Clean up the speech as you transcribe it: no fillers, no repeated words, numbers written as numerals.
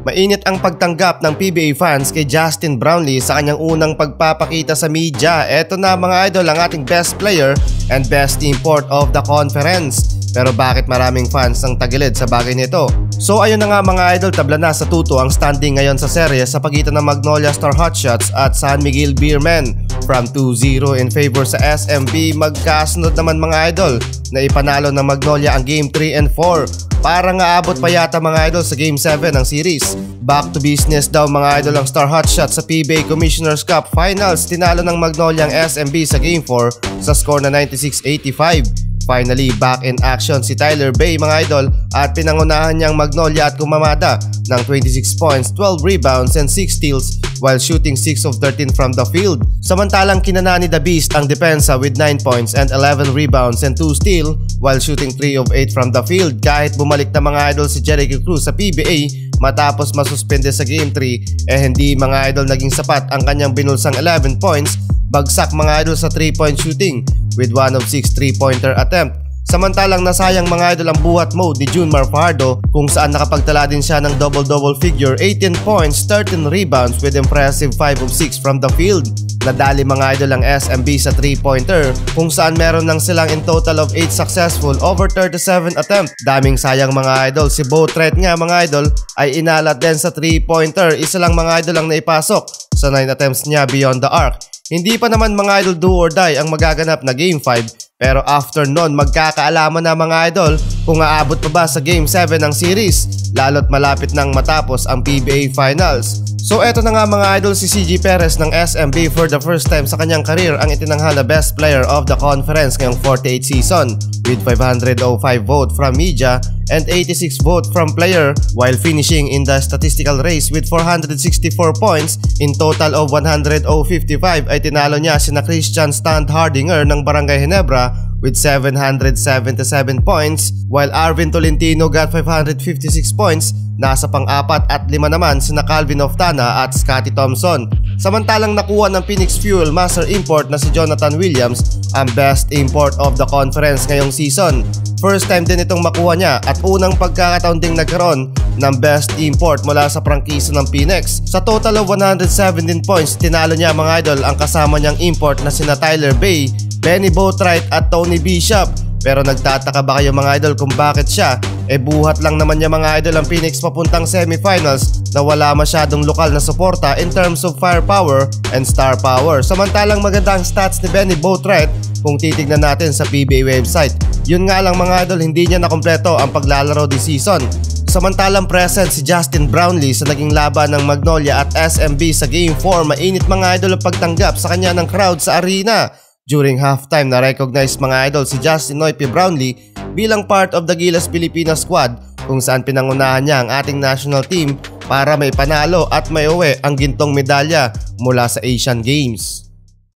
Mainit ang pagtanggap ng PBA fans kay Justin Brownlee sa kanyang unang pagpapakita sa media. Eto na mga idol ang ating best player and best import of the conference. Pero bakit maraming fans ang tagilid sa bagay nito? So ayun na nga mga idol, tabla na sa 2-2 ang standing ngayon sa serye sa pagitan ng Magnolia Star Hotshots at San Miguel Beermen. From 2-0 in favor sa SMB, magkasunod naman mga idol na ipanalo ng Magnolia ang Game 3 and 4. Parang aabot pa yata mga idol sa Game 7 ng series. Back to business daw mga idol ang Star Hotshots sa PBA Commissioner's Cup Finals. Tinalo ng Magnolia ang SMB sa Game 4 sa score na 96-85. Finally, back in action si Tyler Bay mga idol at pinangunahan niyang Magnolia at kumamada ng 26 points, 12 rebounds and 6 steals while shooting 6 of 13 from the field. Samantalang kinanani The Beast ang depensa with 9 points and 11 rebounds and 2 steals while shooting 3 of 8 from the field. Kahit bumalik na mga idol si Jericho Cruz sa PBA matapos masuspende sa Game 3, hindi mga idol naging sapat ang kanyang binulsang 11 points. Bagsak mga idol sa 3-point shooting with 1 of 6 3-pointer attempt. Samantalang nasayang mga idol ang buhat mode ni Junmar Fajardo kung saan nakapagtala din siya ng double-double figure, 18 points, 13 rebounds with impressive 5 of 6 from the field. Nadali mga idol ang SMB sa 3-pointer kung saan meron lang silang in total of 8 successful over 37 attempt. Daming sayang mga idol, si Boatwright nga mga idol ay inalat din sa 3-pointer. Isa lang mga idol ang naipasok sa 9 attempts niya beyond the arc. Hindi pa naman mga idol do or die ang magaganap na Game 5 pero after nun magkakaalaman na mga idol kung aabot pa ba sa Game 7 ng series lalo't malapit nang matapos ang PBA Finals. So eto na nga mga idol, si CJ Perez ng SMB for the first time sa kanyang career ang itinanghal na best player of the conference ngayong 48 season with 505 vote from media and 86 vote from player while finishing in the statistical race with 464 points. In total of 155 ay tinalo niya sina Christian Stand Hardinger ng Barangay Ginebra with 777 points while Arvin Tolentino got 556 points. Nasa pang-4 at 5 naman sina Calvin Oftana at Scotty Thompson. Samantalang nakuha ng Phoenix Fuel Master Import na si Jonathan Williams ang best import of the conference ngayong season. First time din itong makuha niya at unang pagkakataon ding nagkaroon ng best import mula sa prangkisa ng Phoenix. Sa total of 117 points, tinalo niya mga idol ang kasama niyang import na sina Tyler Bay, Benny Boatwright at Tony Bishop. Pero nagtataka ba kayo mga idol kung bakit siya? Buhat lang naman niya mga idol ang Phoenix papuntang semifinals na wala masyadong lokal na suporta in terms of firepower and star power. Samantalang maganda ang stats ni Benny Boatwright kung titignan natin sa PBA website. Yun nga lang mga idol, hindi niya nakompleto ang paglalaro this season. Samantalang present si Justin Brownlee sa naging laban ng Magnolia at SMB sa Game 4. Mainit mga idol ang pagtanggap sa kanya ng crowd sa arena. During halftime na-recognize mga idol si Justin Noype Brownlee bilang part of the Gilas Pilipinas squad kung saan pinangunahan niya ang ating national team para may panalo at may uwi ang gintong medalya mula sa Asian Games.